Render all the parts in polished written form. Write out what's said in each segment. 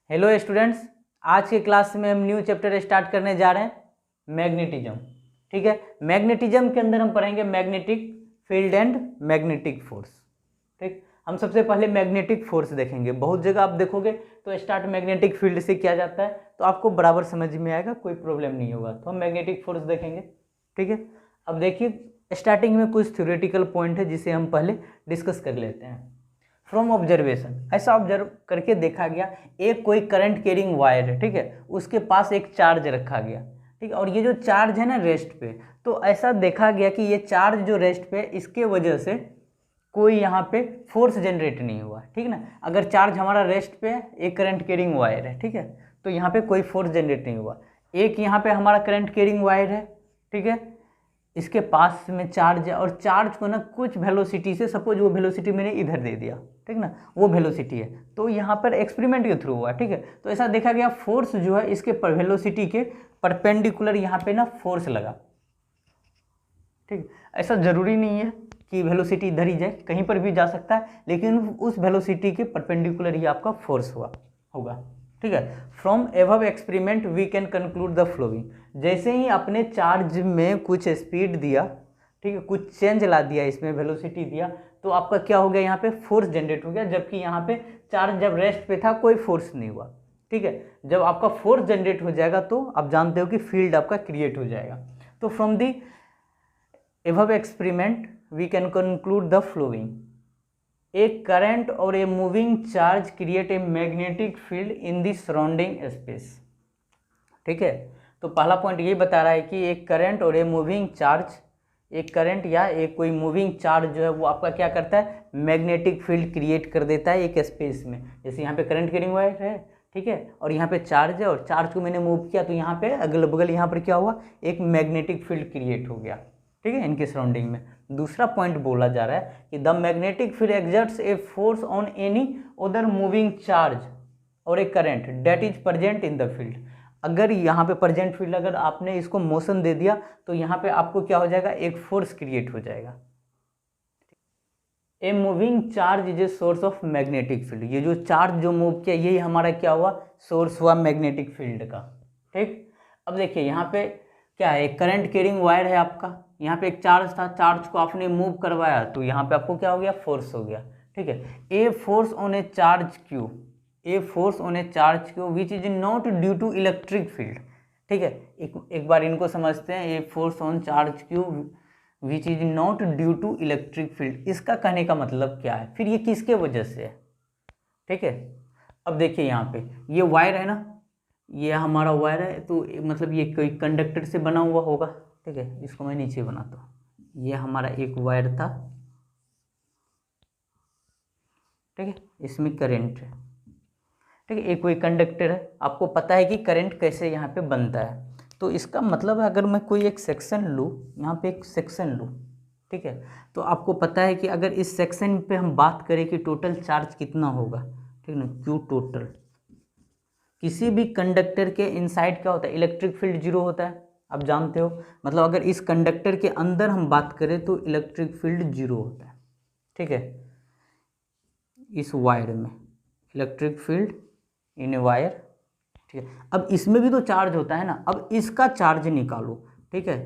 Hello students, आज के class में हम न्यू चैप्टर स्टार्ट करने जा रहे हैं मैग्नेटिज्म। ठीक है, मैग्नेटिज्म के अंदर हम पढ़ेंगे magnetic field and magnetic force. ठीक, हम सबसे पहले मैग्नेटिक फोर्स देखेंगे। बहुत जगह आप देखोगे तो स्टार्ट मैग्नेटिक फील्ड से किया जाता है, तो आपको बराबर समझ में आएगा, कोई प्रॉब्लम नहीं होगा। तो हम मैग्नेटिक फोर्स देखेंगे। ठीक है, अब देखिए स्टार्टिंग में कुछ थ्योरेटिकल पॉइंट है जिसे हम पहले डिस्कस कर लेते हैं। फ्रॉम ऑब्जर्वेशन, ऐसा ऑब्जर्व करके देखा गया एक कोई करंट कैरिंग वायर है, ठीक है, उसके पास एक चार्ज रखा गया, ठीक है, और ये जो चार्ज है ना रेस्ट पे, तो ऐसा देखा गया कि ये चार्ज जो रेस्ट पे, इसके वजह से कोई यहाँ पे फोर्स जनरेट नहीं हुआ। ठीक ना, अगर चार्ज हमारा रेस्ट पे है, एक करंट कैरिंग वायर है, ठीक है, तो यहाँ पे कोई फोर्स जनरेट नहीं हुआ। एक यहाँ पे हमारा करंट कैरिंग वायर है, ठीक है, इसके पास में चार्ज है, और चार्ज को ना कुछ वेलोसिटी से, सपोज वो वेलोसिटी मैंने इधर दे दिया, ठीक ना, वो वेलोसिटी है, तो यहाँ पर एक्सपेरिमेंट के थ्रू हुआ, ठीक है, तो ऐसा देखा गया फोर्स जो है इसके वेलोसिटी के परपेंडिकुलर यहाँ पे ना फोर्स लगा। ठीक, ऐसा जरूरी नहीं है कि वेलोसिटी इधर ही जाए, कहीं पर भी जा सकता है, लेकिन उस वेलोसिटी के परपेंडिकुलर ही आपका फोर्स हुआ होगा। ठीक है, from above experiment we can conclude the following. जैसे ही अपने चार्ज में कुछ स्पीड दिया, ठीक है, कुछ चेंज ला दिया, इसमें वेलोसिटी दिया, तो आपका क्या हो गया, यहाँ पे फोर्स जनरेट हो गया, जबकि यहाँ पे चार्ज जब रेस्ट पे था कोई फोर्स नहीं हुआ। ठीक है, जब आपका फोर्स जनरेट हो जाएगा तो आप जानते हो कि फील्ड आपका क्रिएट हो जाएगा। तो from the above experiment we can conclude the following. A current और a moving charge create a magnetic field in the surrounding space. ठीक है, तो पहला पॉइंट यही बता रहा है कि एक करंट और ए मूविंग चार्ज, एक करंट या एक कोई मूविंग चार्ज जो है वो आपका क्या करता है, मैग्नेटिक फील्ड क्रिएट कर देता है एक स्पेस में। जैसे यहाँ पे करंट कैरिंग वायर है, ठीक है, और यहाँ पे चार्ज है, और चार्ज को मैंने मूव किया तो यहाँ पे अगल बगल यहाँ पर क्या हुआ, एक मैग्नेटिक फील्ड क्रिएट हो गया। ठीक है, इनके सराउंडिंग में। दूसरा पॉइंट बोला जा रहा है कि the magnetic field exerts a force on any other moving charge और a current that is present in the field. अगर यहाँ पे प्रेजेंट फील्ड, अगर आपने इसको मोशन दे दिया तो यहाँ पे आपको क्या हो जाएगा, एक फोर्स क्रिएट हो जाएगा। A moving charge is a source of magnetic field. ये जो चार्ज जो मूव किया, यही हमारा क्या हुआ, सोर्स हुआ मैग्नेटिक फील्ड का। ठीक, अब देखिए यहाँ पे क्या है, एक करंट कैरिंग वायर है आपका, यहाँ पे एक चार्ज था, चार्ज को आपने मूव करवाया तो यहाँ पे आपको क्या हो गया, फोर्स हो गया। ठीक है, a force on a charge q, a force on a charge q which is not due to electric field. ठीक है, एक बार इनको समझते हैं। A force on charge q which is not due to electric field, इसका कहने का मतलब क्या है, फिर ये किसके वजह से है। ठीक है, अब देखिए यहाँ पे ये वायर है ना, ये हमारा वायर है, तो मतलब ये कोई कंडक्टर से बना हुआ होगा। ठीक है, इसको मैं नीचे बनाता हूँ। ये हमारा एक वायर था, ठीक है, इसमें करंट है। ठीक है, एक कोई कंडक्टर है, आपको पता है कि करंट कैसे यहाँ पे बनता है, तो इसका मतलब है अगर मैं कोई एक सेक्शन लूँ, यहाँ पे एक सेक्शन लूँ, ठीक है, तो आपको पता है कि अगर इस सेक्शन पे हम बात करें कि टोटल चार्ज कितना होगा, ठीक है ना, क्यू टोटल। किसी भी कंडक्टर के इनसाइड क्या होता है, इलेक्ट्रिक फील्ड जीरो होता है, आप जानते हो। मतलब अगर इस कंडक्टर के अंदर हम बात करें तो इलेक्ट्रिक फील्ड जीरो होता है। ठीक है, इस वायर में electric field in a wire. ठीक है, अब इसमें भी तो चार्ज होता है ना, अब इसका चार्ज निकालो। ठीक है,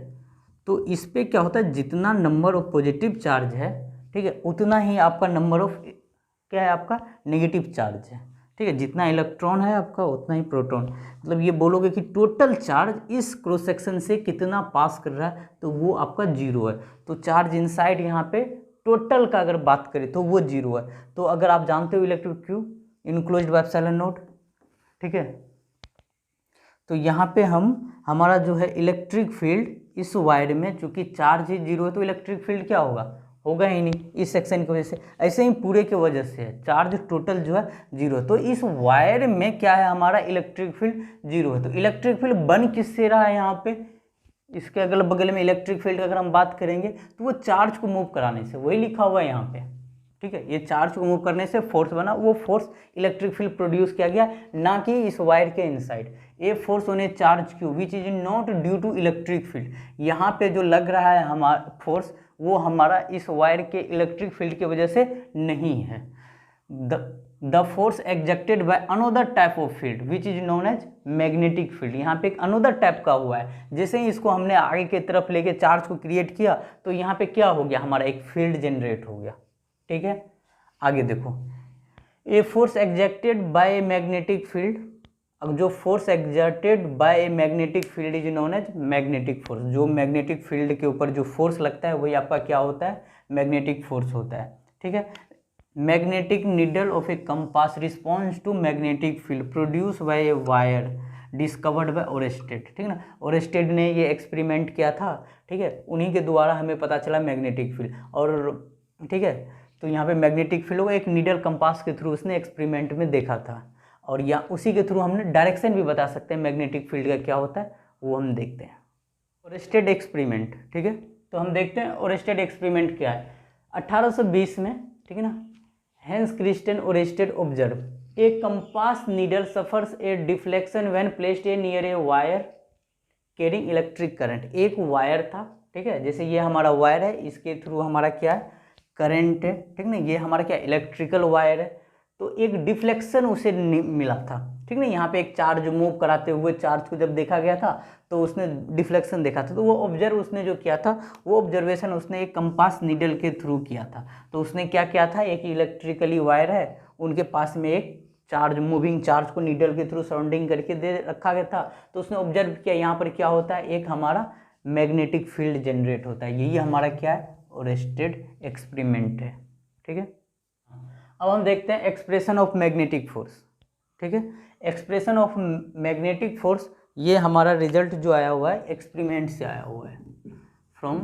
तो इस पे क्या होता है, जितना नंबर ऑफ पॉजिटिव चार्ज है, ठीक है, उतना ही आपका नंबर ऑफ क्या है, आपका नेगेटिव चार्ज है। ठीक है, जितना इलेक्ट्रॉन है आपका उतना ही प्रोटॉन। मतलब ये बोलोगे कि टोटल चार्ज इस क्रॉस सेक्शन से कितना पास कर रहा है, तो वो आपका जीरो है। तो चार्ज इनसाइड यहाँ पे टोटल का अगर बात करें तो वो जीरो है। तो अगर आप जानते हो electric Q enclosed by epsilon note, ठीक है, तो यहाँ पे हमारा जो है इलेक्ट्रिक फील्ड इस वायर में, चूंकि चार्ज ही जीरो है तो इलेक्ट्रिक फील्ड क्या होगा ही नहीं, इस सेक्शन की वजह से। ऐसे ही पूरे के वजह से है, चार्ज टोटल जो है जीरो, तो इस वायर में क्या है, हमारा इलेक्ट्रिक फील्ड जीरो है। तो इलेक्ट्रिक फील्ड बन किससे रहा है, यहाँ पे इसके अगल बगल में इलेक्ट्रिक फील्ड अगर हम बात करेंगे तो वो चार्ज को मूव कराने से, वही लिखा हुआ है यहाँ पे। ठीक है, ये चार्ज को मूव करने से फोर्स बना, वो फोर्स इलेक्ट्रिक फील्ड प्रोड्यूस किया गया, ना कि इस वायर के inside. A force on a charge q which is not due to electric field, यहाँ पे जो लग रहा है हमारा फोर्स, वो हमारा इस वायर के इलेक्ट्रिक फील्ड की वजह से नहीं है। The force exerted by another type of field which is known as magnetic field. यहाँ पे एक अनोदर टाइप का हुआ है, जैसे ही इसको हमने आगे की तरफ लेके चार्ज को क्रिएट किया तो यहाँ पे क्या हो गया, हमारा एक फील्ड जनरेट हो गया। ठीक है, आगे देखो, a force exerted by a magnetic field. अब जो force exerted by a magnetic field is known as magnetic force. जो मैग्नेटिक फील्ड के ऊपर जो फोर्स लगता है वही आपका क्या होता है, मैग्नेटिक फोर्स होता है। ठीक है, magnetic needle of a compass response to magnetic field produce by a wire discovered by Oersted. ठीक ना, ओरेस्टेड ने ये एक्सपेरिमेंट किया था। ठीक है, उन्हीं के द्वारा हमें पता चला मैग्नेटिक फील्ड। और ठीक है, तो यहाँ पे मैग्नेटिक फील्ड को एक नीडल कंपास के थ्रू उसने एक्सपेरिमेंट में देखा था, और या उसी के थ्रू हमने डायरेक्शन भी बता सकते हैं मैग्नेटिक फील्ड का क्या होता है, वो हम देखते हैं। ओरेस्टेड एक्सपेरिमेंट, ठीक है, तो हम देखते हैं ओरेस्टेड एक्सपेरिमेंट क्या है। 1820 में, ठीक है ना, hence Christian Oersted observe a compass needle suffers A deflection when placed a near a wire carrying electric current. एक वायर था, ठीक है, जैसे ये हमारा वायर है, इसके थ्रू हमारा क्या है, करंट है। ठीक ना, ये हमारा क्या इलेक्ट्रिकल वायर है, तो एक डिफ्लेक्शन उसे मिला था। ठीक ना, यहाँ पे एक चार्ज मूव कराते हुए चार्ज को जब देखा गया था तो उसने डिफ्लेक्शन देखा था। तो वो ऑब्जर्व उसने जो किया था, वो ऑब्जर्वेशन उसने एक कंपास नीडल के थ्रू किया था। तो उसने क्या किया था, एक इलेक्ट्रिकली वायर है, उनके पास में एक चार्ज, मूविंग चार्ज को नीडल के थ्रू सराउंडिंग करके दे रखा गया था। तो उसने ऑब्जर्व किया यहाँ पर क्या होता है, एक हमारा मैग्नेटिक फील्ड जनरेट होता है। यही हमारा क्या है, ओरेस्टेड एक्सपेरिमेंट है। ठीक है, अब हम देखते हैं एक्सप्रेशन ऑफ मैग्नेटिक फोर्स। ठीक है, एक्सप्रेशन ऑफ मैग्नेटिक फोर्स, ये हमारा रिजल्ट जो आया हुआ है एक्सपेरिमेंट से आया हुआ है, फ्रॉम,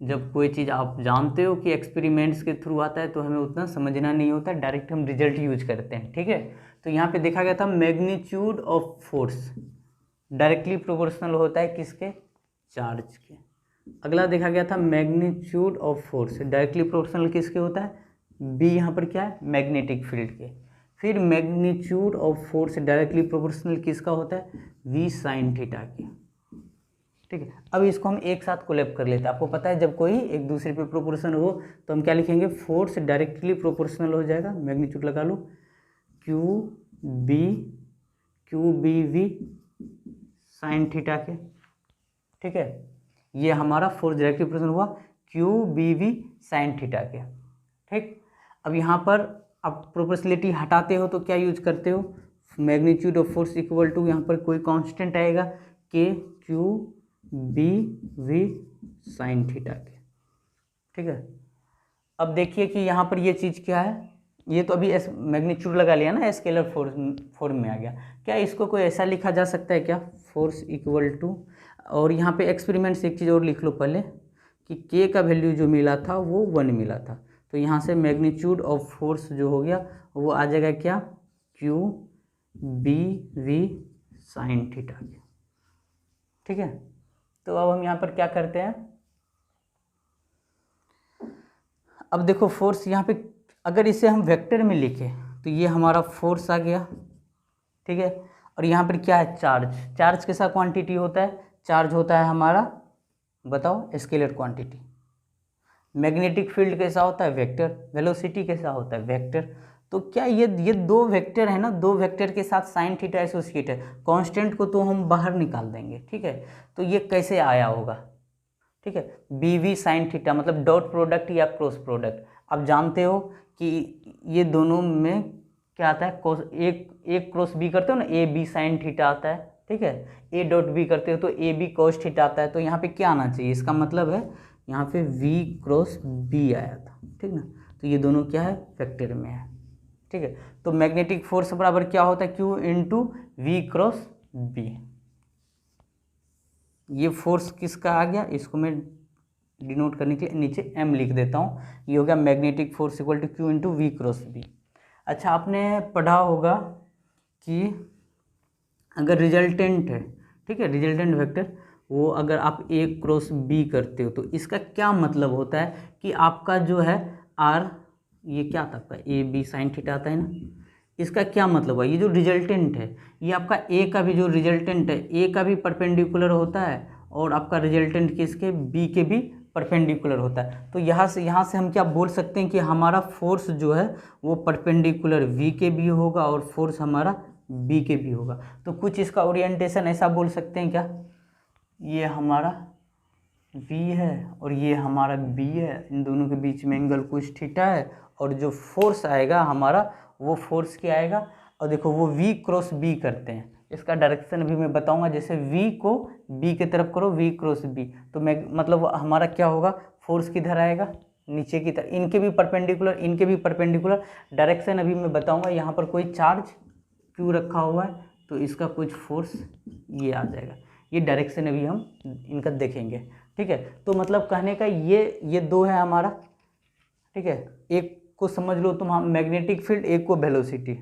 जब कोई चीज़ आप जानते हो कि एक्सपेरिमेंट्स के थ्रू आता है तो हमें उतना समझना नहीं होता, डायरेक्ट हम रिजल्ट यूज करते हैं। ठीक है, तो यहाँ पे देखा गया था magnitude of force directly proportional होता है किसके, चार्ज के। अगला देखा गया था magnitude of force directly proportional किसके होता है, बी, यहाँ पर क्या है, मैग्नेटिक फील्ड के। फिर magnitude of force directly proportional किसका होता है, वी साइन थीटा के। ठीक है, अब इसको हम एक साथ कोलैब कर लेते हैं। आपको पता है जब कोई एक दूसरे पे प्रोपोर्शनल हो तो हम क्या लिखेंगे, फोर्स डायरेक्टली प्रोपोर्शनल हो जाएगा, मैग्नीट्यूड लगा लो, q B v sine theta के। ठीक है, ये हमारा फोर्स डायरेक्टली प्रोपोर्शनल हुआ q B v sine theta के। ठीक, अब यहाँ पर आप प्रोपोर्शनलिटी हटाते हो तो क्या यूज करते हो, magnitude of force equal to, यहाँ पर कोई कांस्टेंट आएगा, k q B v sine theta के। ठीक है, अब देखिए कि यहाँ पर ये चीज़ क्या है, ये तो अभी मैग्नीट्यूड लगा लिया ना, स्केलर फॉर्म में आ गया। क्या इसको कोई ऐसा लिखा जा सकता है क्या, फोर्स इक्वल टू, और यहाँ पे एक्सपेरिमेंट से एक चीज़ और लिख लो पहले कि के का वैल्यू जो मिला था वो 1 मिला था, तो यहाँ से मैग्नीट्यूड ऑफ फोर्स जो हो गया वो आ जाएगा क्या, q B v sine theta के। ठीक है, तो अब हम यहाँ पर क्या करते हैं, अब देखो फोर्स यहाँ पे अगर इसे हम वेक्टर में लिखें तो ये हमारा फोर्स आ गया। ठीक है, और यहाँ पर क्या है, चार्ज। चार्ज कैसा क्वांटिटी होता है, चार्ज होता है हमारा, बताओ, स्केलर क्वांटिटी। मैग्नेटिक फील्ड कैसा होता है, वेक्टर। वेलोसिटी कैसा होता है, वेक्टर। तो क्या ये दो वेक्टर है ना, दो वेक्टर के साथ साइन थीटा एसोसिएट है, कांस्टेंट को तो हम बाहर निकाल देंगे। ठीक है, तो ये कैसे आया होगा, ठीक है, बी वी साइन थीटा मतलब डॉट प्रोडक्ट या क्रॉस प्रोडक्ट। आप जानते हो कि ये दोनों में क्या आता है, एक क्रॉस बी करते हो ना, ए बी साइन थीटा आता है। ठीक है, ए डॉट बी करते हो तो ए बी कॉस थीटा आता है। तो यहाँ पे क्या आना चाहिए, इसका मतलब है यहाँ पे v क्रॉस बी आया था। ठीक ना, तो ये दोनों क्या है, वेक्टर में है। ठीक है, तो मैग्नेटिक फोर्स बराबर क्या होता है, Q into v cross b. ये फोर्स किसका आ गया, इसको मैं डिनोट करने के लिए नीचे m लिख देता हूँ। ये हो गया magnetic force equal to Q into v cross b. अच्छा, आपने पढ़ा होगा कि अगर रिजल्टेंट है, ठीक है, रिजल्टेंट वेक्टर, वो अगर आप ए क्रॉस बी करते हो तो इसका क्या मतलब होता है कि आपका जो है आर, ये क्या था आपका, ए बी साइन थीटा आता है ना, इसका क्या मतलब है, ये जो रिजल्टेंट है ये आपका ए का भी, जो रिजल्टेंट है ए का भी परपेंडिकुलर होता है और आपका रिजल्टेंट किसके, बी के भी परपेंडिकुलर होता है। तो यहाँ से हम क्या बोल सकते हैं कि हमारा फोर्स जो है वो परपेंडिकुलर v के भी होगा और फोर्स हमारा b के भी होगा। तो कुछ इसका ओरिएंटेशन ऐसा बोल सकते हैं क्या, ये हमारा v है और ये हमारा b है, इन दोनों के बीच में एंगल कुछ थीटा है, और जो फोर्स आएगा हमारा वो फोर्स क्या आएगा, और देखो वो v क्रॉस b करते हैं। इसका डायरेक्शन भी मैं बताऊंगा, जैसे v को b की तरफ करो, v क्रॉस b, तो मैं मतलब हमारा क्या होगा, फोर्स किधर आएगा, नीचे की तरफ, इनके भी परपेंडिकुलर, इनके भी परपेंडिकुलर। डायरेक्शन अभी मैं बताऊंगा। यहाँ पर कोई चार्ज q रखा हुआ है तो इसका कुछ फोर्स ये आ जाएगा। ये डायरेक्शन अभी हम इनका देखेंगे, ठीक है। तो मतलब कहने का ये दो है हमारा, ठीक है। एक को समझ लो तुम हम मैग्नेटिक फील्ड, एक को वेलोसिटी,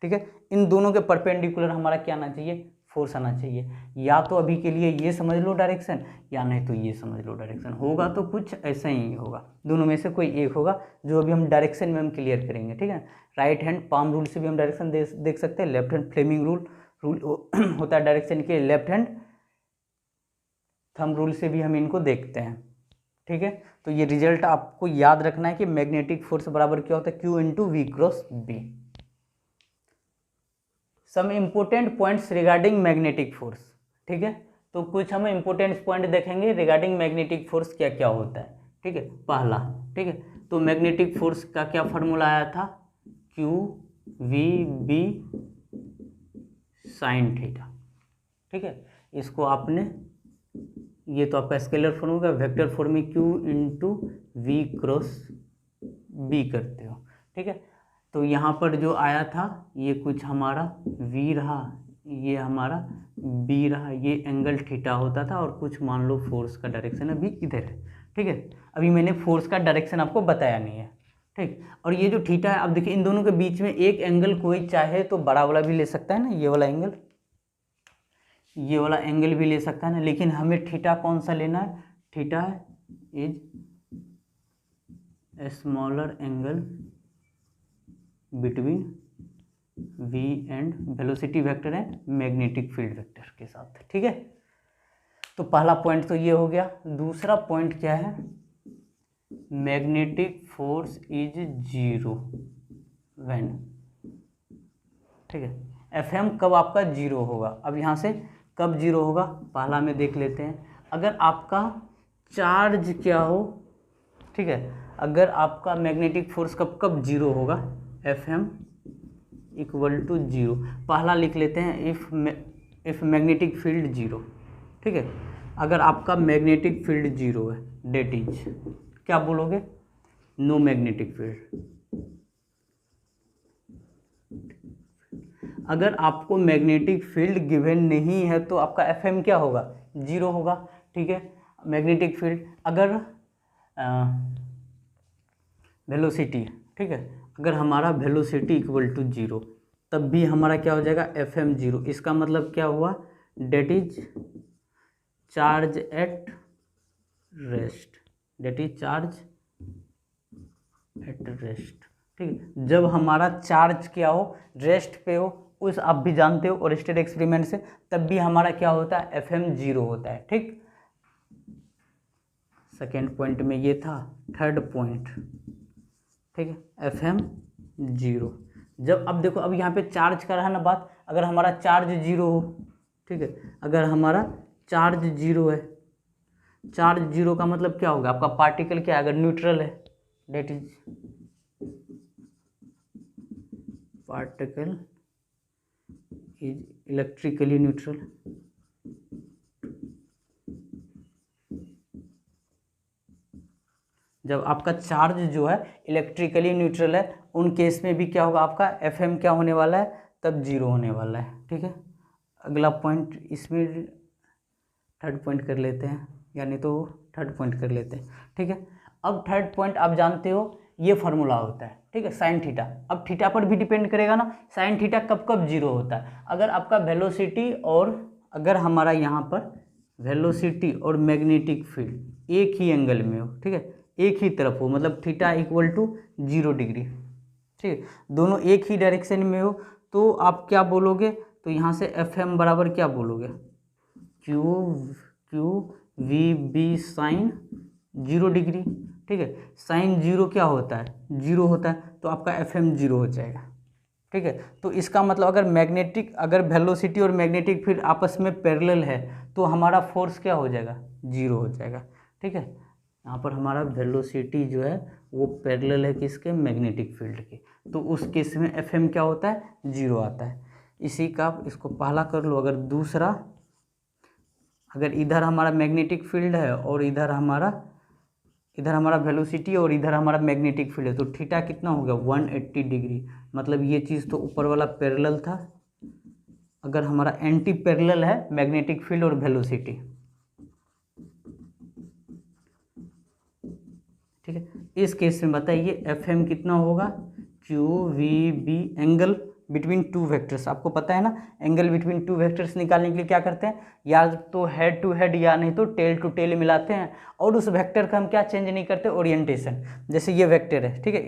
ठीक है। इन दोनों के परपेंडिकुलर हमारा क्या आना चाहिए, फोर्स आना चाहिए। या तो अभी के लिए ये समझ लो डायरेक्शन, या नहीं तो ये समझ लो डायरेक्शन। होगा तो कुछ ऐसा ही होगा, दोनों में से कोई एक होगा, जो अभी हम डायरेक्शन में हम क्लियर करेंगे, ठीक है। राइट हैंड पाम रूल से भी हम डायरेक्शन देख सकते हैं। लेफ्ट हैंड फ्लेमिंग रूल होता है डायरेक्शन के, लेफ्ट हैंड थंब रूल से भी हम इनको देखते हैं, ठीक है। तो ये रिजल्ट आपको याद रखना है कि मैग्नेटिक फोर्स बराबर क्या होता है, Q into v cross b. Some important points regarding magnetic force, ठीक है। तो कुछ हम इम्पोर्टेंट पॉइंट देखेंगे रिगार्डिंग मैग्नेटिक फोर्स क्या क्या होता है, ठीक है। पहला, ठीक है, तो मैग्नेटिक फोर्स का क्या फॉर्मूला आया था, Q V B sine theta, ठीक है। इसको आपने, ये तो आपका स्केलर फॉर्म होगा, वेक्टर फॉर्म में Q into v cross b करते हो, ठीक है। तो यहाँ पर जो आया था ये कुछ हमारा v रहा, ये हमारा b रहा, ये एंगल थीटा होता था, और कुछ मान लो फोर्स का डायरेक्शन अभी इधर है, ठीक है। अभी मैंने फोर्स का डायरेक्शन आपको बताया नहीं है, ठीक। और ये जो थीटा है, अब देखिए इन दोनों के बीच में एक एंगल कोई चाहे तो बड़ा वाला भी ले सकता है ना, ये वाला एंगल, ये वाला एंगल भी ले सकता है ना, लेकिन हमें थीटा कौन सा लेना है, theta is a smaller angle between v and velocity vector and magnetic field vector के साथ, ठीक है। तो पहला पॉइंट तो ये हो गया। दूसरा पॉइंट क्या है, magnetic force is zero when, ठीक है। Fm कब आपका जीरो होगा, अब यहाँ से कब जीरो होगा पहला में देख लेते हैं। अगर आपका चार्ज क्या हो, ठीक है, अगर आपका मैग्नेटिक फोर्स कब जीरो होगा, Fm इक्वल टू जीरो। पहला लिख लेते हैं, इफ मैग्नेटिक फील्ड जीरो, ठीक है। अगर आपका मैग्नेटिक फील्ड जीरो है, डेट इज, क्या बोलोगे, नो मैग्नेटिक फील्ड। अगर आपको मैग्नेटिक फील्ड गिवन नहीं है तो आपका Fm क्या होगा, जीरो होगा, ठीक है। मैग्नेटिक फील्ड, अगर वेलोसिटी, ठीक है, अगर हमारा वेलोसिटी इक्वल टू जीरो, तब भी हमारा क्या हो जाएगा, Fm जीरो। इसका मतलब क्या हुआ, that is charge at rest, that is charge at rest, ठीक है। जब हमारा चार्ज क्या हो, रेस्ट पे हो, उस आप भी जानते हो ओरिस्टेड एक्सपेरिमेंट से, तब भी हमारा क्या होता है, Fm जीरो होता है, ठीक। सेकेंड पॉइंट में ये था। थर्ड पॉइंट, ठीक है, Fm जीरो। जब अब देखो, अब यहाँ पे चार्ज का रहा ना बात, अगर हमारा चार्ज जीरो हो, ठीक है, अगर हमारा चार्ज जीरो है, चार्ज जीरो का मतलब क्या होगा, आपका पार्टिकल क्या है, अगर न्यूट्रल है, that is particle is electrically neutral, जब आपका चार्ज जो है इलेक्ट्रिकली न्यूट्रल है, उन केस में भी क्या होगा, आपका Fm क्या होने वाला है, तब जीरो होने वाला है, ठीक है। अगला पॉइंट, इसमें थर्ड पॉइंट कर लेते हैं, यानी तो थर्ड पॉइंट कर लेते हैं, ठीक है। अब थर्ड पॉइंट आप जानते हो, ये फार्मूला होता है, ठीक है, साइन थीटा। अब थीटा पर भी डिपेंड करेगा ना, साइन थीटा कब जीरो होता है, अगर आपका वेलोसिटी और, अगर हमारा यहाँ पर वेलोसिटी और मैग्नेटिक फील्ड एक ही एंगल में हो, ठीक है, एक ही तरफ हो, मतलब थीटा इक्वल टू 0 डिग्री, ठीक है, दोनों एक ही डायरेक्शन में हो, तो आप क्या बोलोगे, तो यहाँ से Fm बराबर क्या बोलोगे, Q V B sine 0 degree, ठीक है। साइन 0 क्या होता है, 0 होता है, तो आपका FM 0 हो जाएगा, ठीक है। तो इसका मतलब अगर वेलोसिटी और मैग्नेटिक फील्ड आपस में पैरेलल है तो हमारा फोर्स क्या हो जाएगा, 0 हो जाएगा, ठीक है। यहाँ पर हमारा वेलोसिटी जो है वो पैरेलल है किसके, मैग्नेटिक फील्ड के, तो उस केस में FM क्या होता है, 0 आता है। इसी का इसको पहला कर लो। अगर दूसरा, अगर इधर हमारा मैग्नेटिक फील्ड है और इधर हमारा वेलोसिटी और इधर हमारा मैग्नेटिक फील्ड है, तो थीटा कितना हो गया, 180 डिग्री। मतलब ये चीज़ तो ऊपर वाला पैरेलल था। अगर हमारा एंटी पैरेलल है मैग्नेटिक फील्ड और वेलोसिटी, ठीक है, इस केस में बताइए FM कितना होगा, QVB, angle between two vectors. आपको पता है ना, एंगल बिटवीन टू वेक्टर्स निकालने के लिए क्या करते हैं, या तो हेड टू हेड या नहीं तो टेल टू टेल मिलाते हैं, और उस वेक्टर का हम क्या चेंज नहीं करते, ओरिएंटेशन। जैसे ये वेक्टर है, ठीक है,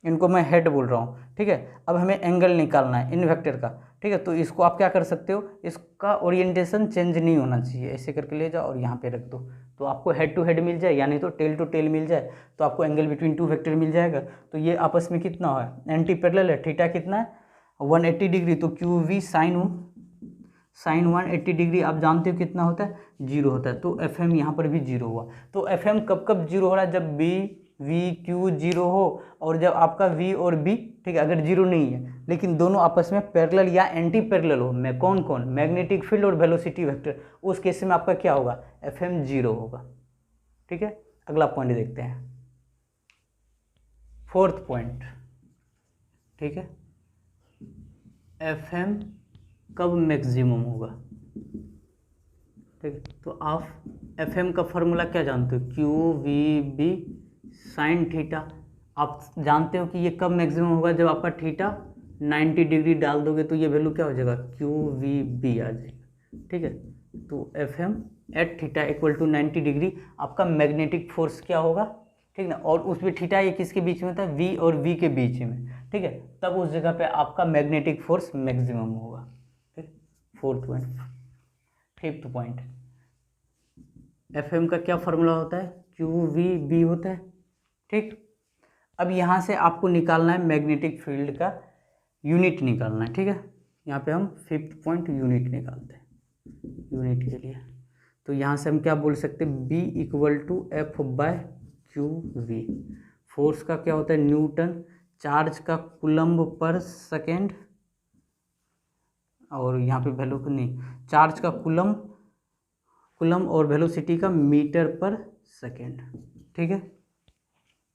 इनको मैं हेड बोल रहा हूँ, ठीक है। अब हमें एंगल निकालना है इन वेक्टर का, ठीक है। तो इसको आप क्या कर सकते हो, इसका ओरिएंटेशन चेंज नहीं होना चाहिए, ऐसे करके ले जाओ और यहाँ पे रख दो, तो आपको हेड टू हेड मिल जाए, या नहीं तो टेल टू टेल मिल जाए, तो आपको एंगल बिटवीन टू वेक्टर मिल जाएगा। तो ये आपस में कितना है, एंटी पैरेलल है, थीटा कितना है, 180 डिग्री। तो QV साइन 180 डिग्री आप जानते हो कितना होता है, 0 होता है। तो FM यहाँ पर भी 0 हुआ। तो FM कब 0 हो रहा है, जब VQ 0 हो, और जब आपका V और B, ठीक है, अगर 0 नहीं है लेकिन दोनों आपस में पैरेलल या एंटी पैरेलल हो, मैं कौन मैग्नेटिक फील्ड और वेलोसिटी वेक्टर, उस केस में आपका क्या होगा, FM 0 होगा, ठीक है। अगला पॉइंट देखते हैं, 4th पॉइंट, ठीक है। FM कब मैक्सिमम होगा, ठीक है। तो आप FM का फॉर्मूला क्या जानते हो, QVB साइन थीटा। आप जानते हो कि ये कब मैक्सिमम होगा, जब आपका थीटा 90 डिग्री डाल दोगे तो ये वैल्यू क्या हो जाएगा, QVB आ जाएगा, ठीक है। तो FM at theta equal to 90 degree आपका मैग्नेटिक फोर्स क्या होगा, ठीक ना। और उसमें थीटा ये किसके बीच में था, V और V के बीच में, ठीक है। तब उस जगह पे आपका मैग्नेटिक फोर्स मैक्सिमम होगा, ठीक। 4th point. 5th point, FM का क्या फॉर्मूला होता है, QVB होता है, ठीक। अब यहाँ से आपको निकालना है मैग्नेटिक फील्ड का यूनिट निकालना है, ठीक है। यहाँ पे हम 5th पॉइंट यूनिट निकालते हैं, यूनिट के लिए। तो यहाँ से हम क्या बोल सकते हैं, B equal to F/QV। Force का क्या होता है, न्यूटन। चार्ज का कूलम्ब पर सेकेंड, और यहाँ पे वैल्यू नहीं, चार्ज का कूलम्ब और वेलोसिटी का मीटर पर सेकेंड, ठीक है।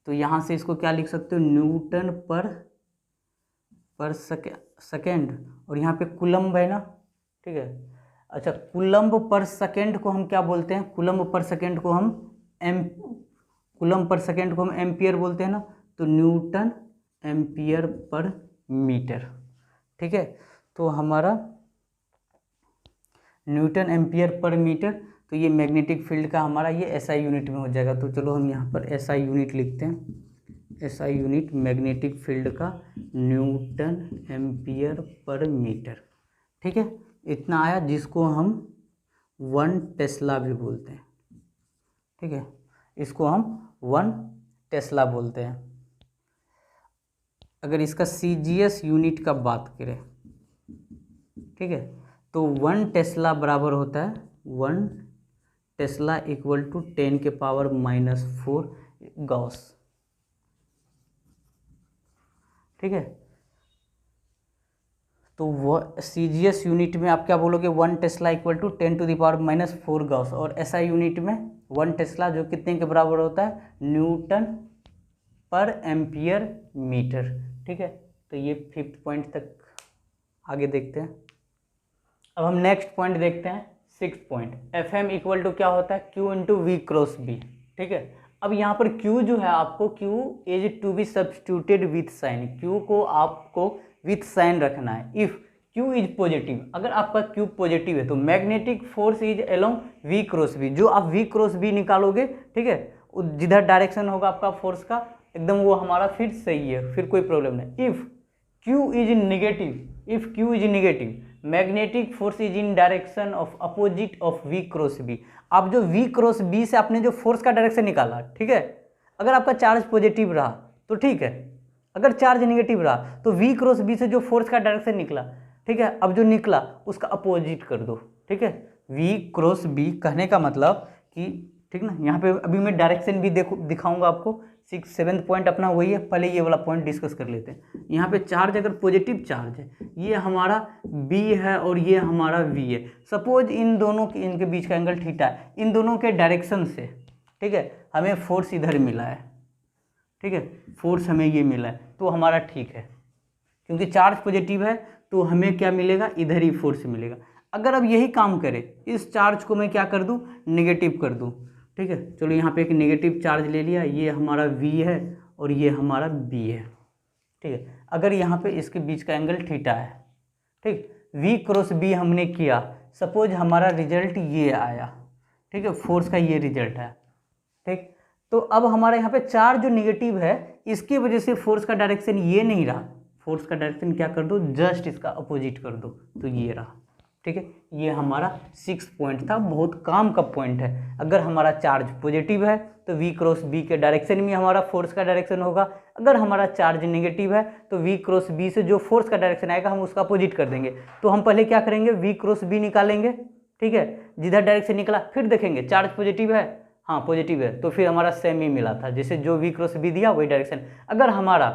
तो यहाँ से इसको क्या लिख सकते हो, न्यूटन पर सेकेंड, और यहाँ पे कूलम्ब है ना, ठीक है। अच्छा, कूलम्ब पर सेकेंड को हम क्या बोलते हैं, कूलम्ब पर सेकेंड को हम एम्पियर बोलते हैं ना, तो न्यूटन एम्पियर पर मीटर, ठीक है। तो हमारा न्यूटन एम्पियर पर मीटर, तो ये मैग्नेटिक फील्ड का हमारा ये SI यूनिट में हो जाएगा। तो चलो हम यहाँ पर SI यूनिट लिखते हैं, SI यूनिट मैग्नेटिक फील्ड का न्यूटन एम्पियर पर मीटर, ठीक है। इतना आया, जिसको हम 1 टेस्ला भी बोलते हैं, ठीक है। इसको हम 1 टेस्ला बोलते हैं। अगर इसका CGS यूनिट का बात करें, ठीक है, तो 1 टेस्ला बराबर होता है 1 टेस्ला इक्वल टू 10⁻⁻⁴ गॉस, ठीक है। तो वो CGS यूनिट में आप क्या बोलोगे, 1 टेस्ला इक्वल टू 10⁻⁻⁴ गॉस, और SI यूनिट में 1 टेस्ला जो कितने के बराबर होता है, न्यूटन पर एम्पियर मीटर, ठीक है। तो ये 5th पॉइंट तक आगे देखते हैं। अब हम नेक्स्ट पॉइंट देखते हैं, 6th point. FM equal to क्या होता है, Q into V cross B, ठीक है। अब यहाँ पर Q जो है, आपको Q is to be substituted with sine, Q को आपको विथ साइन रखना है। इफ Q इज पॉजिटिव, अगर आपका Q पॉजिटिव है तो magnetic force is along V cross B। जो आप V क्रॉस B निकालोगे, ठीक है, जिधर डायरेक्शन होगा आपका फोर्स का, एकदम वो हमारा फिर सही है, फिर कोई प्रॉब्लम नहीं। If Q is negative magnetic force is in direction of opposite of V cross B। अब जो V क्रॉस B से आपने जो फोर्स का डायरेक्शन निकाला, ठीक है, अगर आपका चार्ज पॉजिटिव रहा तो ठीक है, अगर चार्ज नेगेटिव रहा तो V क्रॉस B से जो फोर्स का डायरेक्शन निकला, ठीक है, अब जो निकला उसका अपोजिट कर दो, ठीक है। V क्रॉस B कहने का मतलब कि, ठीक ना, यहाँ पे अभी मैं डायरेक्शन भी दिखाऊंगा आपको। 7th पॉइंट अपना वही है, पहले ये वाला पॉइंट डिस्कस कर लेते हैं। यहाँ पे चार्ज अगर पॉजिटिव चार्ज है, ये हमारा B है और ये हमारा V है, सपोज इन दोनों के, इनके बीच का एंगल थीटा है, इन दोनों के डायरेक्शन से, ठीक है, हमें फोर्स इधर मिला है, ठीक है, फोर्स हमें ये मिला है, तो हमारा ठीक है, क्योंकि चार्ज पॉजिटिव है तो हमें क्या मिलेगा, इधर ही फोर्स मिलेगा। अगर अब यही काम करे, इस चार्ज को मैं क्या कर दूं, नेगेटिव कर दूं, ठीक है। चलो यहाँ पे एक नेगेटिव चार्ज ले लिया, ये हमारा V है और ये हमारा B है, ठीक है। अगर यहाँ पे इसके बीच का एंगल थीटा है, ठीक, V क्रॉस B हमने किया, सपोज हमारा रिजल्ट ये आया, ठीक है, फोर्स का ये रिजल्ट है, ठीक। तो अब हमारे यहाँ पे चार्ज जो नेगेटिव है, इसकी वजह से फोर्स का डायरेक्शन ये नहीं रहा, फोर्स का डायरेक्शन क्या कर दो, जस्ट इसका अपोजिट कर दो, तो ये रहा, ठीक है। ये हमारा 6 पॉइंट था, बहुत काम का पॉइंट है। अगर हमारा चार्ज पॉजिटिव है तो V क्रॉस B के डायरेक्शन में हमारा फोर्स का डायरेक्शन होगा, अगर हमारा चार्ज नेगेटिव है तो V क्रॉस B से जो फोर्स का डायरेक्शन आएगा हम उसका अपोजिट कर देंगे। तो हम पहले क्या करेंगे, V क्रॉस B निकालेंगे, ठीक है, जिधर डायरेक्शन निकला, फिर देखेंगे चार्ज पॉजिटिव है, हाँ पॉजिटिव है, तो फिर हमारा सेम ही मिला था, जैसे जो V क्रॉस B दिया वही डायरेक्शन। अगर हमारा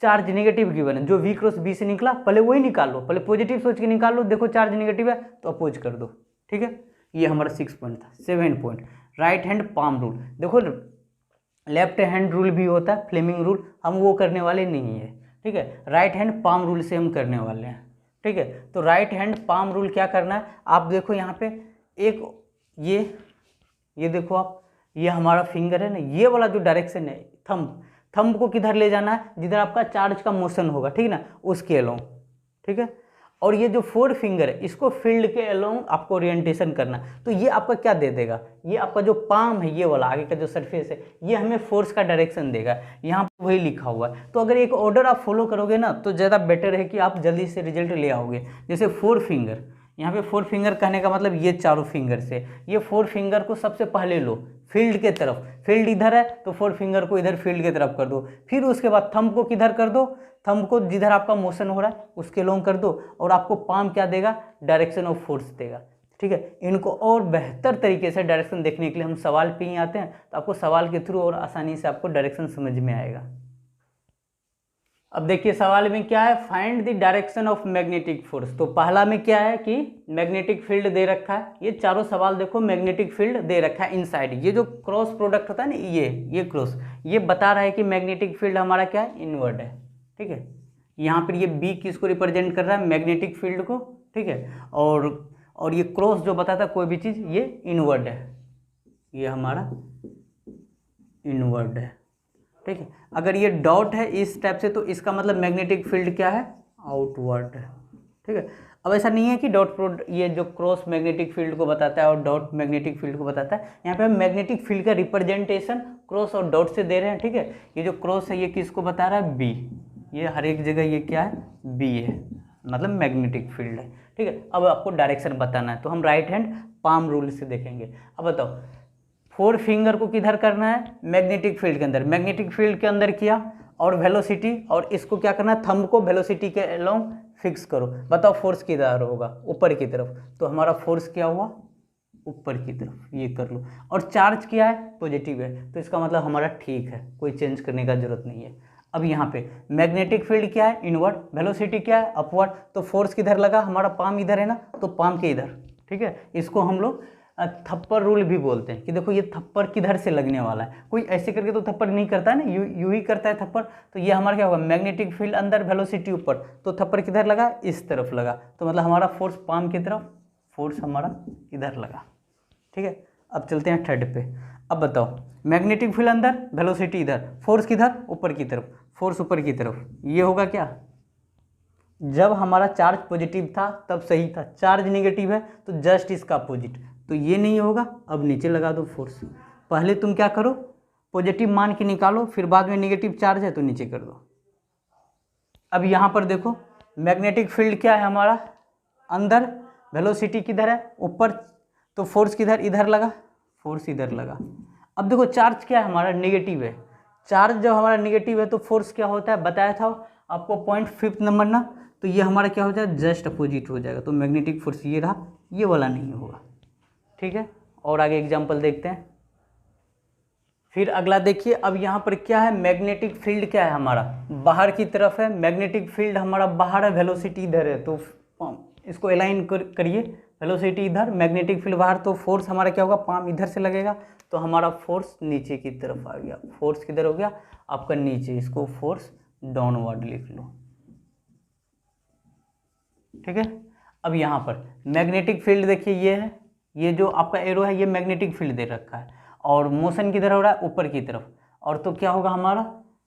चार्ज नेगेटिव गिवन है, जो V क्रॉस B से निकला पहले वही निकाल लो, पहले पॉजिटिव सोच के निकाल लो, देखो चार्ज नेगेटिव है तो अपोज कर दो, ठीक है। ये हमारा 6 पॉइंट था। 7 point, right hand palm rule. देखो लेफ्ट हैंड रूल भी होता है, फ्लेमिंग रूल, हम वो करने वाले नहीं है, ठीक है। राइट हैंड पाम रूल से हम करने वाले हैं, ठीक है। तो राइट हैंड पाम रूल क्या करना है, आप देखो यहाँ पे एक ये देखो आप, ये हमारा फिंगर है ना, ये वाला जो डायरेक्शन है, थंब को किधर ले जाना है, जिधर आपका चार्ज का मोशन होगा, ठीक ना, उसके अलोंग, ठीक है। और ये जो 4 फिंगर है, इसको फील्ड के अलोंग आपको ओरिएंटेशन करना है। तो ये आपका क्या दे देगा, ये आपका जो पाम है, ये वाला आगे का जो सरफेस है, ये हमें फोर्स का डायरेक्शन देगा, यहाँ पर वही लिखा हुआ है। तो अगर एक ऑर्डर आप फॉलो करोगे ना, तो ज़्यादा बेटर है कि आप जल्दी से रिजल्ट ले आओगे। जैसे 4 फिंगर, यहाँ पे 4 फिंगर कहने का मतलब ये चारों फिंगर से, ये 4 फिंगर को सबसे पहले लो फील्ड के तरफ, फील्ड इधर है तो 4 फिंगर को इधर फील्ड के तरफ कर दो, फिर उसके बाद थंब को किधर कर दो, थंब को जिधर आपका मोशन हो रहा है उसके लॉन्ग कर दो, और आपको पाम क्या देगा, डायरेक्शन ऑफ फोर्स देगा, ठीक है। इनको और बेहतर तरीके से डायरेक्शन देखने के लिए हम सवाल पे ही आते हैं, तो आपको सवाल के थ्रू और आसानी से आपको डायरेक्शन समझ में आएगा। अब देखिए सवाल में क्या है, find the direction of magnetic force. तो पहला में क्या है कि मैग्नेटिक फील्ड दे रखा है, ये चारों सवाल देखो मैग्नेटिक फील्ड दे रखा है इनसाइड, ये जो क्रॉस प्रोडक्ट होता है ना, ये क्रॉस, ये बता रहा है कि मैग्नेटिक फील्ड हमारा क्या है, इनवर्ड है, ठीक है। यहाँ पर ये बी किसको रिप्रेजेंट कर रहा है, मैग्नेटिक फील्ड को, ठीक है। और ये क्रॉस जो बताता है कोई भी चीज़, ये इनवर्ड है, ये हमारा इनवर्ड है, ठीक है। अगर ये डॉट है इस टाइप से, तो इसका मतलब मैग्नेटिक फील्ड क्या है, आउटवर्ड है, ठीक है। अब ऐसा नहीं है कि ये जो क्रॉस मैग्नेटिक फील्ड को बताता है और डॉट मैग्नेटिक फील्ड को बताता है, यहाँ पे हम मैग्नेटिक फील्ड का रिप्रेजेंटेशन क्रॉस और डॉट से दे रहे हैं, ठीक है। ये जो क्रॉस है ये किसको बता रहा है, बी, ये हर एक जगह ये क्या है, बी है, मतलब मैग्नेटिक फील्ड है, ठीक है। अब आपको डायरेक्शन बताना है, तो हम राइट हैंड पाम रूल से देखेंगे। अब बताओ 4 फिंगर को किधर करना है, मैग्नेटिक फील्ड के अंदर, मैग्नेटिक फील्ड के अंदर किया, और वेलोसिटी, और इसको क्या करना है, थंब को वेलोसिटी के अलोंग फिक्स करो। बताओ फोर्स किधर होगा, ऊपर की तरफ, तो हमारा फोर्स क्या हुआ, ऊपर की तरफ, ये कर लो। और चार्ज क्या है, पॉजिटिव है, तो इसका मतलब हमारा ठीक है, कोई चेंज करने का जरूरत नहीं है। अब यहाँ पे मैग्नेटिक फील्ड क्या है, इनवर्ड, वेलोसिटी क्या है, अपवर्ड, तो फोर्स किधर लगा, हमारा पाम इधर है ना, तो पाम के इधर, ठीक है। इसको हम लोग थप्पड़ रूल भी बोलते हैं, कि देखो ये थप्पड़ किधर से लगने वाला है, कोई ऐसे करके तो थप्पड़ नहीं करता है ना, यू ही करता है थप्पड़। तो ये हमारा क्या होगा, मैग्नेटिक फील्ड अंदर, वेलोसिटी ऊपर, तो थप्पड़ किधर लगा, इस तरफ लगा, तो मतलब हमारा फोर्स पाम की तरफ, फोर्स हमारा इधर लगा, ठीक है। अब चलते हैं 3rd पे। अब बताओ मैग्नेटिक फील्ड अंदर, वेलोसिटी इधर, फोर्स किधर, ऊपर की तरफ, फोर्स ऊपर की तरफ, ये होगा क्या, जब हमारा चार्ज पॉजिटिव था तब सही था, चार्ज नेगेटिव है तो जस्ट इसका अपोजिट, तो ये नहीं होगा। अब नीचे लगा दो फोर्स, पहले तुम क्या करो, पॉजिटिव मान के निकालो, फिर बाद में नेगेटिव चार्ज है तो नीचे कर दो। अब यहाँ पर देखो मैग्नेटिक फील्ड क्या है हमारा, अंदर, वेलोसिटी किधर है, ऊपर, तो फोर्स किधर, इधर लगा, फोर्स इधर लगा। अब देखो चार्ज क्या है हमारा, नेगेटिव है। चार्ज जब हमारा नेगेटिव है तो फोर्स क्या होता है, बताया था आपको पॉइंट 5 नंबर ना, तो ये हमारा क्या हो जाएगा, जस्ट अपोजिट हो जाएगा। तो मैग्नेटिक फोर्स ये रहा, ये वाला नहीं होगा। ठीक है, और आगे एग्जाम्पल देखते हैं। फिर अगला देखिए, अब यहाँ पर क्या है, मैग्नेटिक फील्ड क्या है हमारा, बाहर की तरफ है। मैग्नेटिक फील्ड हमारा बाहर है, वेलोसिटी इधर है, तो इसको अलाइन करिए, वेलोसिटी इधर, मैग्नेटिक फील्ड बाहर, तो फोर्स हमारा क्या होगा, पाम इधर से लगेगा, तो हमारा फोर्स नीचे की तरफ आ गया। फोर्स किधर हो गया आपका, नीचे, इसको फोर्स डाउनवर्ड लिख लो। ठीक है, अब यहाँ पर मैग्नेटिक फील्ड देखिए, ये है, ये जो आपका एरो है ये मैग्नेटिक फील्ड दे रखा है, और मोशन किधर हो रहा है, ऊपर की तरफ, और तो क्या होगा हमारा,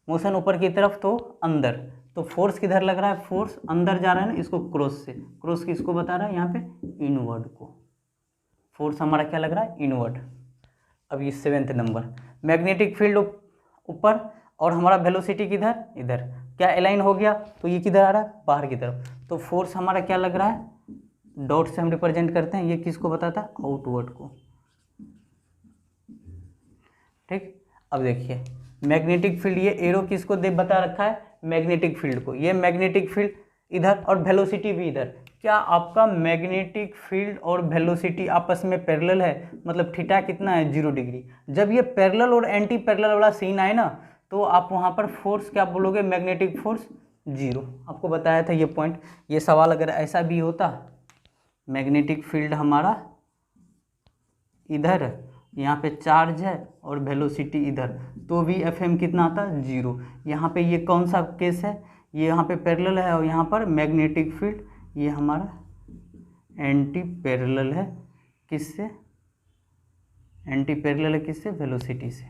मोशन ऊपर की तरफ तो अंदर, तो फोर्स किधर लग रहा है, फोर्स अंदर जा रहा है ना, इसको क्रॉस से, क्रॉस किसको बता रहा है यहाँ पे, इनवर्ड को। फोर्स हमारा क्या लग रहा है, इनवर्ड। अब ये 7th नंबर, मैग्नेटिक फील्ड ऊपर और हमारा वेलोसिटी किधर, इधर, क्या अलाइन हो गया, तो ये किधर आ रहा है, बाहर की तरफ, तो फोर्स हमारा क्या लग रहा है, डॉट से हम रिप्रेजेंट करते हैं, ये किसको बताता है, आउटवर्ड को। ठीक, अब देखिए मैग्नेटिक फील्ड, ये एरो किसको दे बता रखा है, मैग्नेटिक फील्ड को, ये मैग्नेटिक फील्ड इधर और वेलोसिटी भी इधर। क्या आपका मैग्नेटिक फील्ड और वेलोसिटी आपस में पैरेलल है, मतलब थीटा कितना है, 0 डिग्री। जब ये पैरेलल और एंटी पैरेलल वाला सीन आए ना, तो आप वहाँ पर फोर्स क्या बोलोगे, मैग्नेटिक फोर्स 0। आपको बताया था ये पॉइंट, ये सवाल अगर ऐसा भी होता, मैग्नेटिक फील्ड हमारा इधर, यहाँ पे चार्ज है और वेलोसिटी इधर, तो भी FM कितना आता है, 0। यहाँ पे ये कौन सा केस है, ये यहाँ पे पैरेलल है, और यहाँ पर मैग्नेटिक फील्ड ये हमारा एंटी पैरेलल है, किससे, एंटी पैरेलल है किससे, वेलोसिटी से।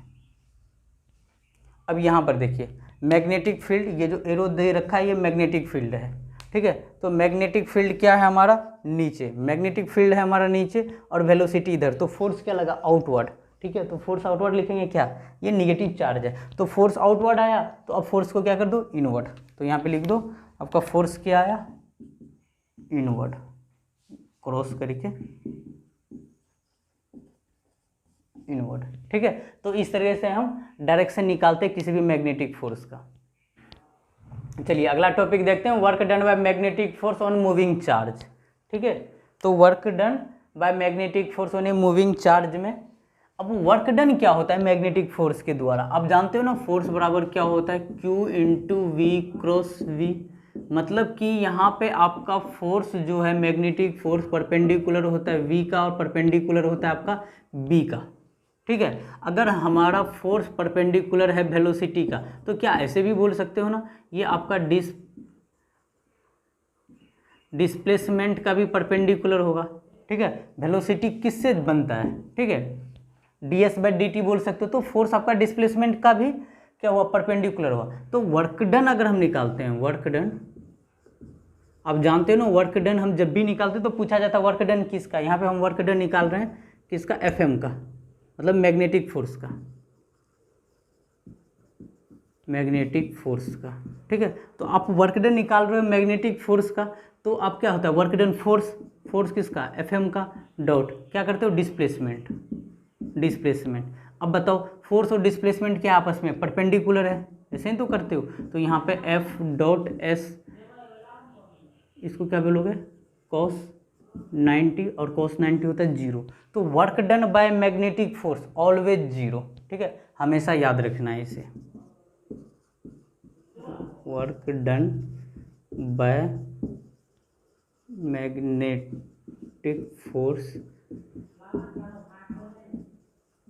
अब यहाँ पर देखिए मैग्नेटिक फील्ड, ये जो एरो दे रखा है ये मैग्नेटिक फील्ड है। ठीक है, तो मैग्नेटिक फील्ड क्या है हमारा, नीचे, मैग्नेटिक फील्ड है हमारा नीचे और वेलोसिटी इधर, तो फोर्स क्या लगा, आउटवर्ड। ठीक है, तो फोर्स आउटवर्ड लिखेंगे, क्या, ये निगेटिव चार्ज है, तो फोर्स आउटवर्ड आया, तो अब फोर्स को क्या कर दो, इनवर्ड। तो यहाँ पे लिख दो आपका फोर्स क्या आया, इनवर्ड, क्रॉस करके इनवर्ड। ठीक है, तो इस तरह से हम डायरेक्शन निकालते हैं किसी भी मैग्नेटिक फोर्स का। चलिए अगला टॉपिक देखते हैं, work done by magnetic force on moving charge. ठीक है, तो work done by magnetic force on A moving charge में, अब वर्क डन क्या होता है मैग्नेटिक फोर्स के द्वारा, आप जानते हो ना, फोर्स बराबर क्या होता है, Q × V क्रॉस V। मतलब कि यहाँ पे आपका फोर्स जो है मैग्नेटिक फोर्स परपेंडिकुलर होता है V का, और परपेंडिकुलर होता है आपका B का। ठीक है, अगर हमारा फोर्स परपेंडिकुलर है वेलोसिटी का, तो क्या ऐसे भी बोल सकते हो ना, ये आपका डिस्प्लेसमेंट का भी परपेंडिकुलर होगा। ठीक है, वेलोसिटी किससे बनता है, ठीक है, ds/dt बोल सकते हो, तो फोर्स आपका डिस्प्लेसमेंट का भी क्या हुआ, परपेंडिकुलर हुआ। तो वर्क डन अगर हम निकालते हैं, वर्क डन, आप जानते हो ना, वर्क डन हम जब भी निकालते हैं तो पूछा जाता है वर्क डन किसका, यहाँ पे हम वर्क डन निकाल रहे हैं किसका, FM का, मतलब मैग्नेटिक फोर्स का, मैग्नेटिक फोर्स का। ठीक है, तो आप वर्क डन निकाल रहे हो मैग्नेटिक फोर्स का, तो आप क्या होता है, वर्क डन फोर्स, फोर्स किसका, FM का, डॉट क्या करते हो, डिस्प्लेसमेंट, डिस्प्लेसमेंट। अब बताओ फोर्स और डिस्प्लेसमेंट क्या आपस में परपेंडिकुलर है, ऐसे ही तो करते हो, तो यहाँ पे F.S, इसको क्या बोलोगे, cos 90, और cos 90 होता है 0। तो work done by magnetic force always 0। ठीक है, हमेशा याद रखना है इसे, work done by magnetic force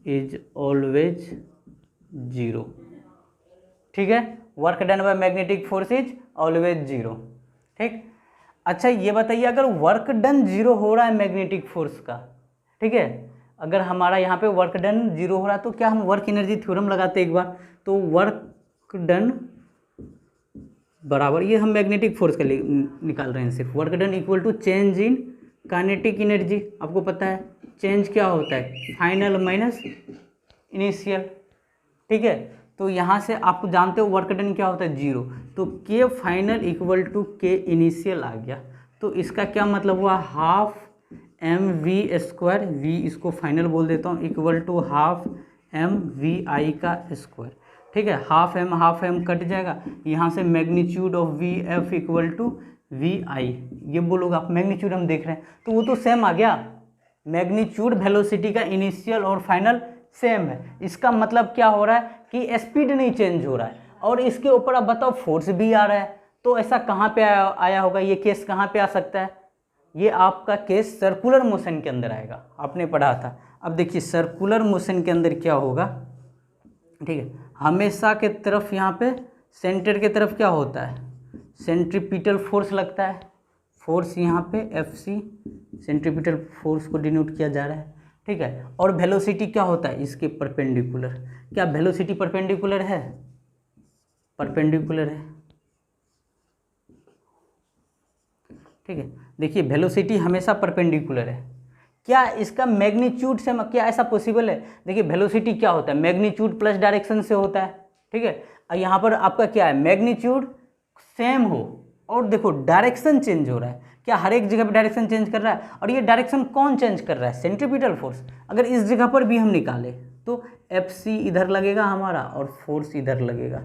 is always 0। ठीक है, work done by magnetic force is always 0। ठीक, अच्छा ये बताइए, अगर वर्क डन 0 हो रहा है मैग्नेटिक फोर्स का, ठीक है, अगर हमारा यहाँ पे वर्क डन 0 हो रहा है, तो क्या हम वर्क एनर्जी थ्योरम लगाते एक बार, तो वर्क डन बराबर, ये हम मैग्नेटिक फोर्स का निकाल रहे हैं सिर्फ, work done equal to change in kinetic energy. आपको पता है चेंज क्या होता है, फाइनल माइनस इनिशियल। ठीक है, तो यहाँ से आप जानते हो वर्क डन क्या होता है, 0, तो K final equal to K initial आ गया। तो इसका क्या मतलब हुआ, half m v square, v इसको फाइनल बोल देता हूँ, equal to half m v i का स्क्वायर। ठीक है, हाफ एम कट जाएगा, यहाँ से magnitude of v f equal to v i, ये बोलोगे आप, मैग्नीट्यूड हम देख रहे हैं तो वो तो सेम आ गया, मैग्नीट्यूड वेलोसिटी का इनिशियल और फाइनल सेम है। इसका मतलब क्या हो रहा है कि स्पीड नहीं चेंज हो रहा है, और इसके ऊपर आप बताओ फोर्स भी आ रहा है। तो ऐसा कहाँ पे आया होगा, ये केस कहाँ पे आ सकता है, ये आपका केस सर्कुलर मोशन के अंदर आएगा, आपने पढ़ा था। अब देखिए सर्कुलर मोशन के अंदर क्या होगा, ठीक है, हमेशा के तरफ यहाँ पे सेंटर के तरफ क्या होता है, सेंट्रीपिटल फोर्स लगता है, फोर्स यहाँ पे एफ सी सेंट्रीपिटल फोर्स को डिनोट किया जा रहा है। ठीक है, और वेलोसिटी क्या होता है, इसके परपेंडिकुलर, क्या वेलोसिटी परपेंडिकुलर है, परपेंडिकुलर है। ठीक है, देखिए वेलोसिटी हमेशा परपेंडिकुलर है। क्या इसका मैग्नीट्यूड से, क्या ऐसा पॉसिबल है, देखिए वेलोसिटी क्या होता है, मैग्नीट्यूड प्लस डायरेक्शन से होता है। ठीक है, और यहाँ पर आपका क्या है, मैग्नीट्यूड सेम हो और देखो डायरेक्शन चेंज हो रहा है, क्या हर एक जगह पे डायरेक्शन चेंज कर रहा है, और ये डायरेक्शन कौन चेंज कर रहा है, सेंट्रीपिटल फोर्स। अगर इस जगह पर भी हम निकालें तो एफ सी इधर लगेगा हमारा और फोर्स इधर लगेगा,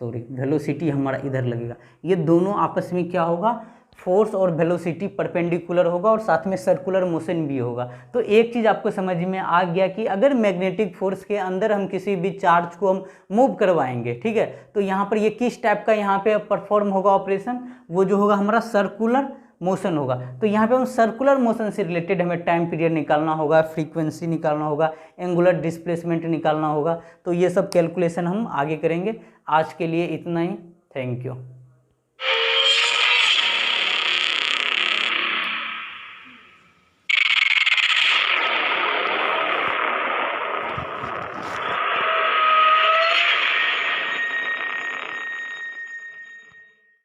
सॉरी वेलोसिटी हमारा इधर लगेगा, ये दोनों आपस में क्या होगा, फोर्स और वेलोसिटी परपेंडिकुलर होगा और साथ में सर्कुलर मोशन भी होगा। तो एक चीज़ आपको समझ में आ गया कि अगर मैग्नेटिक फोर्स के अंदर हम किसी भी चार्ज को हम मूव करवाएंगे, ठीक है, तो यहाँ पर ये किस टाइप का यहाँ पे परफॉर्म होगा ऑपरेशन, वो जो होगा हमारा सर्कुलर मोशन होगा। तो यहाँ पे हम सर्कुलर मोशन से रिलेटेड हमें टाइम पीरियड निकालना होगा, फ्रीक्वेंसी निकालना होगा, एंगुलर डिस्प्लेसमेंट निकालना होगा। तो ये सब कैलकुलेशन हम आगे करेंगे। आज के लिए इतना ही, थैंक यू।